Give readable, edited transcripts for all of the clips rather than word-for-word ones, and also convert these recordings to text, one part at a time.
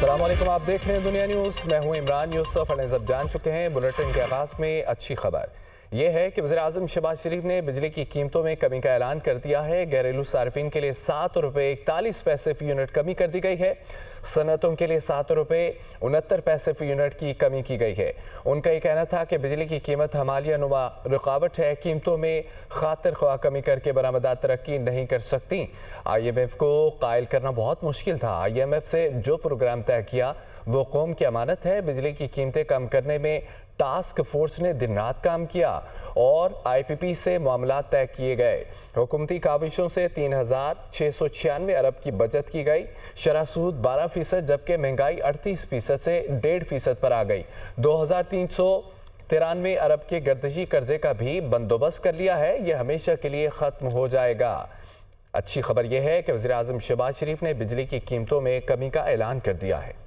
अस्सलामुअलैकुम, आप देख रहे हैं दुनिया न्यूज़। मैं हूं इमरान यूसुफ और नजर जान चुके हैं बुलेटिन के आगाज़ में अच्छी खबर यह है कि वज़ीर-ए-आज़म शहबाज शरीफ ने बिजली की कीमतों में कमी का ऐलान कर दिया है। घरेलू सार्फिन के लिए 7 रुपये 41 पैसे फ़ी यूनिट कमी कर दी गई है। सनतों के लिए 7 रुपये 69 पैसे फ़ी यूनिट की कमी की गई है। उनका ये कहना था कि बिजली की कीमत हमालिया नुमा रुकावट है, कीमतों में खातिर ख्वाह कमी करके बरामदात तरक्की नहीं कर सकती। IMF को कायल करना बहुत मुश्किल था। IMF से जो प्रोग्राम तय किया वो कौम की अमानत है। बिजली की कीमतें कम करने में टास्क फोर्स ने दिन रात काम किया और IPP से मामला तय किए गए। हुकूमती काविशों से 3,696 अरब की बचत की गई। शरह सूद 12%, जबकि महंगाई 38% से 1.5% पर आ गई। 2,393 अरब के गर्दिशी कर्जे का भी बंदोबस्त कर लिया है। यह हमेशा के लिए ख़त्म हो जाएगा। अच्छी खबर यह है कि वज़ीर-ए-आज़म शहबाज शरीफ ने बिजली की कीमतों में कमी का ऐलान कर दिया है।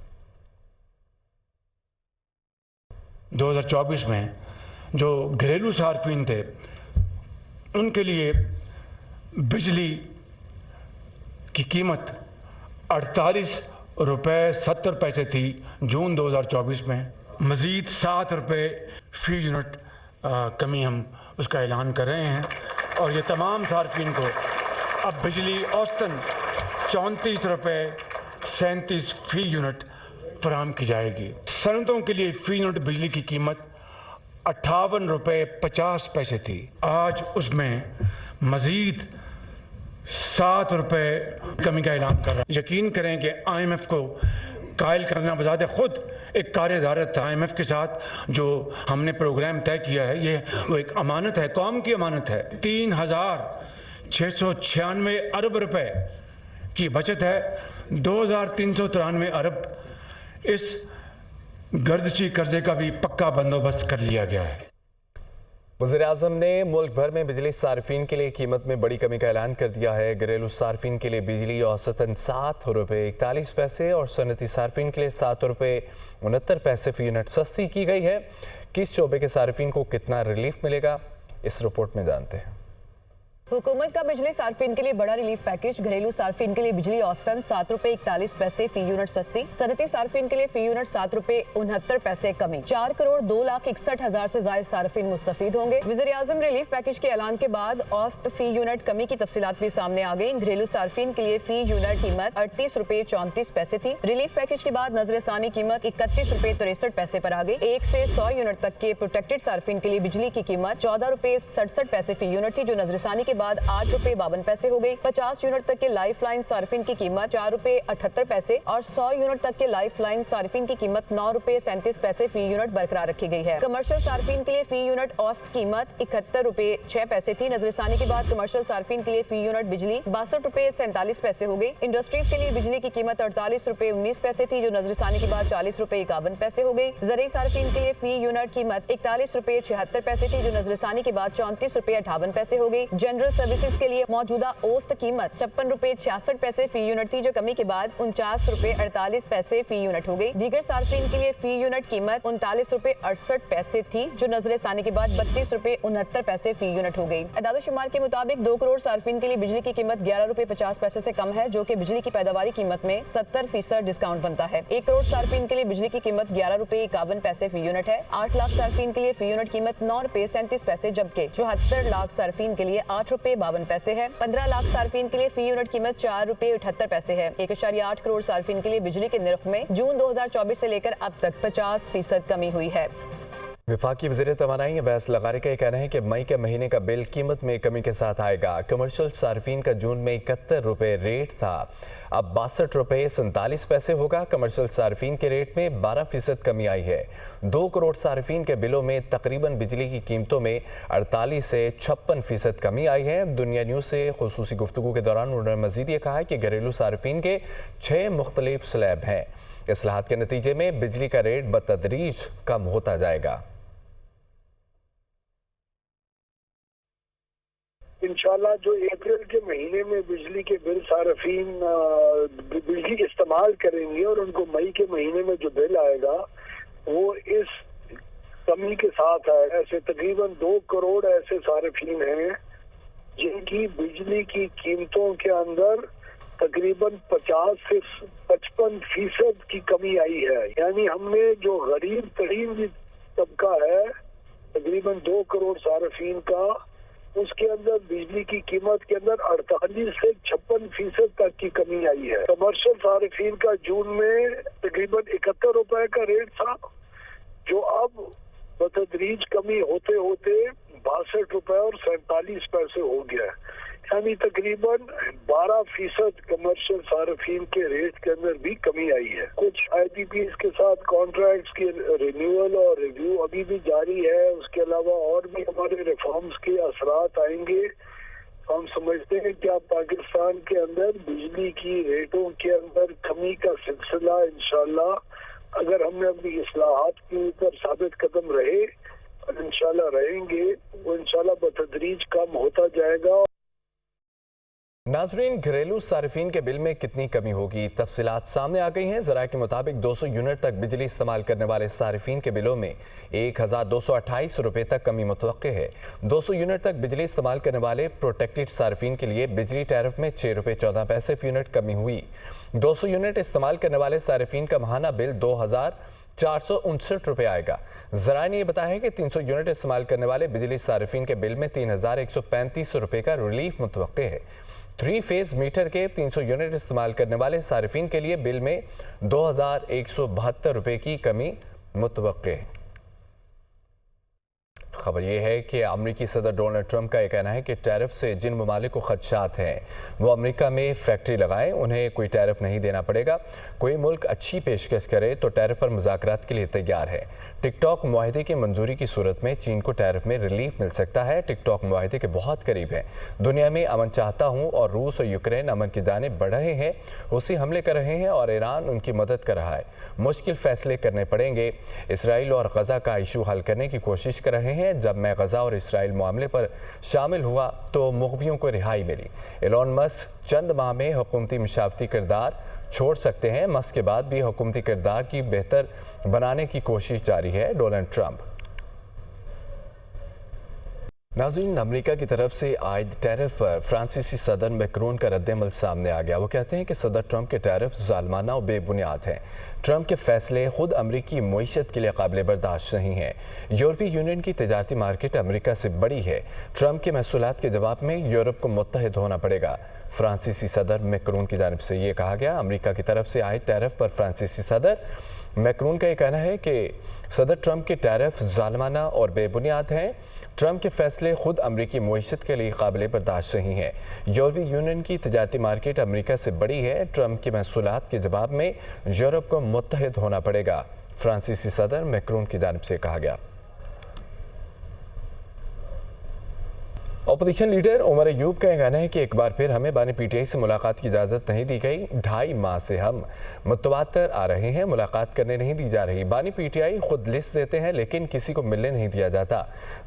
2024 में जो घरेलू सार्फिन थे उनके लिए बिजली की कीमत 48 रुपये 70 पैसे थी जून 2024 में। मज़ीद 7 रुपये फ़ी यूनिट कमी हम उसका ऐलान कर रहे हैं और ये तमाम सार्फिन को अब बिजली औसतन 34 रुपये 37 फ़ी यूनिट फराहम की जाएगी। सनतों के लिए फ़ी यूनिट बिजली की कीमत 58 रुपये 50 पैसे थी, आज उसमें मज़ीद 7 रुपये कमी का ऐलान कर रहा है। यकीन करें कि IMF को कायल करना बजाते खुद एक कार्यदारत था। IMF के साथ जो हमने प्रोग्राम तय किया है ये वो एक अमानत है, कौम की अमानत है। 3,696 अरब रुपए की बचत है। 2,393 अरब इस गर्दिशी कर्जे का भी पक्का बंदोबस्त कर लिया गया है। वज़ीर-ए-आज़म ने मुल्क भर में बिजली सार्फिन के लिए कीमत में बड़ी कमी का ऐलान कर दिया है। घरेलू सार्फिन के लिए बिजली औसतन 7 रुपये 41 पैसे और सनती सार्फिन के लिए 7 रुपये 69 पैसे फ़ी यूनिट सस्ती की गई है। किस शोबे के सार्फिन को कितना रिलीफ मिलेगा, इस रिपोर्ट में जानते हैं। हुकूमत का बिजली सार्फिन के लिए बड़ा रिलीफ पैकेज। घरेलू सार्फिन के लिए बिजली औसतन 7 रुपये 41 पैसे फ़ी यूनिट सस्ती। सनती सार्फिन के लिए फ़ी यूनिट 7 रुपये 69 पैसे कमी। 4 करोड़ 2,61,000 से ज्यादा सार्फिन मुस्तफीद होंगे। वज़ीर-ए-आज़म रिलीफ पैकेज के ऐलान के बाद औसत फ़ी यूनिट कमी की तफसीलात भी सामने आ गई। घरेलू सार्फिन के लिए फ़ी यूनिट कीमत 38 रुपये 34 पैसे थी। रिलीफ पैकेज के बाद नजरसानी कीमत 31 रुपये 63 पैसे पर आ गई। 1 से 100 यूनिट तक के प्रोटेक्टेड सार्फिन के लिए बिजली की कीमत 14 रुपये 67 पैसे फ़ी यूनिट थी, जो नजरसानी के बाद 8 रुपये 52 पैसे हो गई। 50 यूनिट तक के लाइफ लाइन सार्फिन की कीमत 4 रुपये 78 पैसे और 100 यूनिट तक के लाइफ लाइन सार्फिन की कीमत 9 रुपये 37 पैसे फ़ी यूनिट बरकरार रखी गई है। कमर्शियल सार्फिन के लिए फ़ी यूनिट औसत कीमत 71 रुपये 6 पैसे थी। नजरसानी के बाद कमर्शियल सार्फिन के लिए फ़ी यूनिट बिजली 62 रुपये 47 पैसे हो गई। इंडस्ट्रीज के लिए बिजली की कीमत 48 रुपये 19 पैसे थी, जो नजरसानी के बाद 40 रुपये 51 पैसे हो गई। ज़रूरी सार्फिन के लिए फ़ी यूनिट कीमत 41 रुपये 76 पैसे थी, जो नजरसानी के बाद 34 रुपये 58 पैसे हो गई। जनरल सर्विसेज के लिए मौजूदा औसत कीमत 56 रुपये 66 पैसे फ़ी यूनिट थी, जो कमी के बाद 49 रुपये 48 पैसे फ़ी यूनिट हो गई। दीगर सार्फिन के लिए फ़ी यूनिट कीमत 39 रुपये 68 पैसे थी, जो नजर सानी के बाद 32 रुपये 69 पैसे फ़ी यूनिट हो गई। अदाद शुमार के मुताबिक 2 करोड़ सार्फिन के लिए बिजली की कीमत 11 रुपये 50 पैसे से कम है, जो कि बिजली की पैदावारी कीमत में 70% डिस्काउंट बनता है। 1 करोड़ सार्फिन के लिए बिजली की कीमत 11 रुपये 51 पैसे फ़ी यूनिट है। 8 लाख सार्फिन के लिए फ़ी यूनिट कीमत 9 रुपये 37 पैसे, जबकि 74 लाख सार्फिन के लिए 8 रुपये 52 पैसे है। 15 लाख सार्फिन के लिए फ़ी यूनिट कीमत 4 रुपये 78 पैसे है। 1.8 करोड़ सार्फिन के लिए बिजली के निर्ख में जून 2024 से लेकर अब तक 50% कमी हुई है। वफाकी वज़ीर तवानाई अवैस लगारी का कहना है कि मई के महीने का बिल कीमत में कमी के साथ आएगा। कमर्शियल सार्फिन का जून में 71 रुपये रेट था, अब 62 रुपये 47 पैसे होगा। कमर्शियल सार्फिन के रेट में 12% कमी आई है। 2 करोड़ सार्फिन के बिलों में तकरीबन बिजली की कीमतों में 48 से 56% कमी आई है। दुनिया न्यूज़ से खुसूसी गुफ्तगू के दौरान उन्होंने मज़ीद ये कहा कि घरेलू सार्फिन के 6 मुख्तलिफ स्लैब हैं। इस्लाहात के नतीजे में बिजली का रेट बतदरीज कम होता जाएगा। इंशाल्लाह जो अप्रैल के महीने में बिजली के बिल सार्फिन बिजली इस्तेमाल करेंगे और उनको मई के महीने में जो बिल आएगा वो इस कमी के साथ आएगा। ऐसे तकरीबन 2 करोड़ ऐसे सार्फिन हैं जिनकी बिजली की कीमतों के अंदर तकरीबन 50 से 55% की कमी आई है। यानी हमने जो गरीब तरीन तबका है तकरीबन 2 करोड़ सार्फिन का, उसके अंदर बिजली की कीमत के अंदर 48 से 56% तक की कमी आई है। कमर्शियल सार्फिन का जून में तकरीबन 71 रुपए का रेट था, जो अब बतदरीज कमी होते होते 62 रुपए और 47 पैसे हो गया। यानी तकरीबन 12% कमर्शियल सार्फिन के रेट के अंदर भी कमी आई है। कुछ IPPs के साथ कॉन्ट्रैक्ट्स की रिन्यूअल और रिव्यू अभी भी जारी है। उसके अलावा और भी हमारे रिफॉर्म्स के असरात आएंगे। हम समझते हैं कि अब पाकिस्तान के अंदर बिजली की रेटों के अंदर कमी का सिलसिला इंशाल्लाह अगर हमने अपनी इस्लाहात के ऊपर साबित कदम रहे और इंशाल्लाह रहेंगे, वो इंशाल्लाह बतदरीज कम होता जाएगा। नाजरीन, घरेलू सार्फिन के बिल में कितनी कमी होगी? तफसीलात सामने आ गई हैं। ज़रा के मुताबिक 200 यूनिट तक बिजली इस्तेमाल करने वाले सार्फिन के बिलों में 1228 रुपये तक कमी मुतवक्के है। 200 यूनिट तक बिजली इस्तेमाल करने वाले प्रोटेक्टेड सार्फिन के लिए बिजली टैरिफ में 6 रुपये 14 पैसे फी यूनिट कमी हुई। 200 यूनिट इस्तेमाल करने वाले सार्फिन का माहाना बिल 2459 रुपये आएगा। ज़रा ने यह बताया है कि 300 यूनिट इस्तेमाल करने वाले बिजली सार्फिन के बिल में 3135 रुपये का रिलीफ मुतवक्के है। 3 फेज मीटर के 300 यूनिट इस्तेमाल करने वाले सार्फिन के लिए बिल में 2172 रुपये की कमी मुतवक्के है। खबर यह है कि अमेरिकी सदर डोनाल्ड ट्रंप का यह कहना है कि टैरिफ से जिन ममालिक को खदशात हैं वो अमेरिका में फैक्ट्री लगाएं, उन्हें कोई टैरिफ नहीं देना पड़ेगा। कोई मुल्क अच्छी पेशकश करे तो टैरिफ पर मुज़ाकरात के लिए तैयार है। टिकटॉक मुआहदे की मंजूरी की सूरत में चीन को टैरिफ में रिलीफ मिल सकता है। टिकटॉक मुआहदे के बहुत करीब है। दुनिया में अमन चाहता हूँ और रूस और यूक्रेन अमन की जानिब बढ़ रहे हैं, उसी हमले कर रहे हैं और ईरान उनकी मदद कर रहा है। मुश्किल फैसले करने पड़ेंगे। इसराइल और गजा का इशू हल करने की कोशिश कर रहे हैं। जब मैं गजा और इसराइल मामले पर शामिल हुआ तो मुग़वियों को रिहाई मिली। एलोन मस्क चंद माह में हुकूमती मुशावरती किरदार छोड़ सकते हैं। मस्क के बाद भी हुकूमती किरदार की बेहतर बनाने की कोशिश जारी है। Donald Trump. नाज़रीन, अमेरिका की तरफ से आयद टैरिफ पर फ्रांसीसी सदर मैक्रोन का रद्द-ए-अमल सामने आ गया। वो कहते हैं कि सदर ट्रंप के टैरिफ ज़ालिमाना और बेबुनियाद हैं। ट्रंप के फैसले खुद अमरीकी मईशत के लिए काबिल बर्दाश्त नहीं है। यूरोपीय यूनियन की तजारती मार्केट अमेरिका से बड़ी है। ट्रंप के महसूलात के जवाब में यूरोप को मुत्तहिद होना पड़ेगा। फ्रांसीसी सदर मैक्रोन की जानिब से ये कहा गया। अमेरिका की तरफ से आयद टैरिफ पर फ्रांसीसी सदर मैक्रोन का ये कहना है कि सदर ट्रंप के टैरिफ ज़ालिमाना और बेबुनियाद हैं। ट्रंप के फैसले खुद अमरीकी मईशत के लिए काबिल बर्दाश्त नहीं है। यूरोपीय यूनियन की तजारती मार्केट अमरीका से बड़ी है। ट्रंप के महसूलात के जवाब में यूरोप को मुत्तहिद होना पड़ेगा। फ्रांसीसी सदर मैक्रोन की जानिब से कहा गया। अपोजिशन लीडर उमर अयूब का कहना है कि एक बार फिर हमें बानी PTI से मुलाकात की इजाज़त नहीं दी गई। 2.5 माह से हम मुतवातर आ रहे हैं, मुलाकात करने नहीं दी जा रही। बानी PTI खुद लिस्ट देते हैं लेकिन किसी को मिलने नहीं दिया जाता।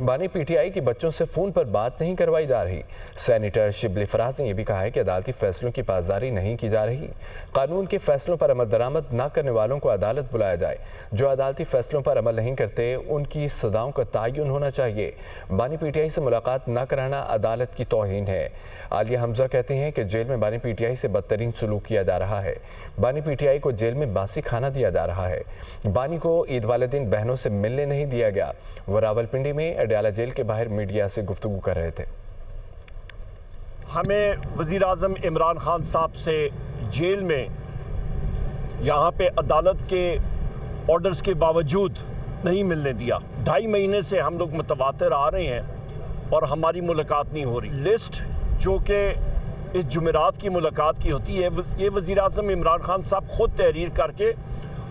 बानी PTI की बच्चों से फ़ोन पर बात नहीं करवाई जा रही। सेनेटर शिबली फराज ने यह भी कहा है कि अदालती फैसलों की पासदारी नहीं की जा रही। कानून के फैसलों पर अमल दरामद न करने वालों को अदालत बुलाया जाए। जो अदालती फैसलों पर अमल नहीं करते उनकी सज़ाओं का तयन होना चाहिए। बानी PTI से मुलाकात न कराना अदालत की तौहीन है। आलिया हमजा कहते हैं कि जेल में बानी PTI से बदतरीन सलूक किया जा रहा है। बानी PTI को जेल में बासी खाना दिया जा रहा है। बानी को ईद वाले दिन बहनों से मिलने नहीं दिया गया। वो रावलपिंडी में अडयाला जेल के बाहर मीडिया से गुफ्तगू कर रहे थे। हमें वज़ीर आज़म इमरान खान साहब से जेल में यहाँ पे अदालत के ऑर्डर्स के बावजूद नहीं मिलने दिया। 2.5 महीने से हम लोग मुतवातिर आ रहे हैं और हमारी मुलाकात नहीं हो रही। लिस्ट जो कि इस जुमेरात की मुलाकात की होती है, ये वज़ीर आज़म इमरान खान साहब ख़ुद तहरीर करके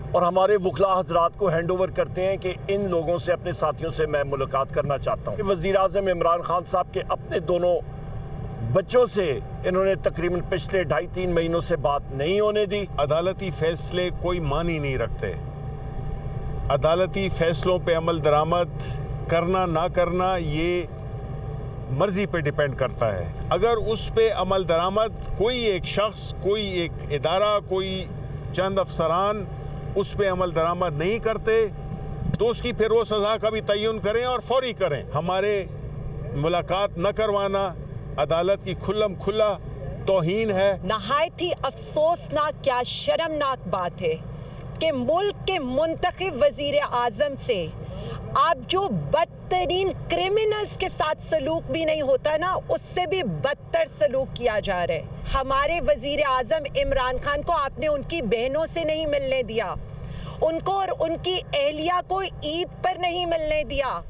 और हमारे वकला हज़रात को हैंड ओवर करते हैं कि इन लोगों से, अपने साथियों से मैं मुलाकात करना चाहता हूँ। वज़ीर आज़म इमरान खान साहब के अपने दोनों बच्चों से इन्होंने तकरीबन पिछले 2.5-3 महीनों से बात नहीं होने दी। अदालती फैसले कोई मानी नहीं रखते। अदालती फैसलों पे अमल दरामद करना ना करना ये मर्जी पे डिपेंड करता है। अगर उस पे अमल दरामद कोई एक शख्स, कोई एक इदारा, कोई चंद अफसरान उस पे अमल दरामद नहीं करते तो उसकी फिर वो सज़ा का भी तयन करें और फौरी करें। हमारे मुलाकात न करवाना अदालत की खुल्लम खुल्ला तौहीन है। नहायत ही अफसोसनाक क्या शर्मनाक बात है कि मुल्क के मुंतखब वजीर आजम से आप जो बदतरीन क्रिमिनल्स के साथ सलूक भी नहीं होता ना, उससे भी बदतर सलूक किया जा रहा है। हमारे वजीर आजम इमरान खान को आपने उनकी बहनों से नहीं मिलने दिया, उनको और उनकी अहलिया को ईद पर नहीं मिलने दिया।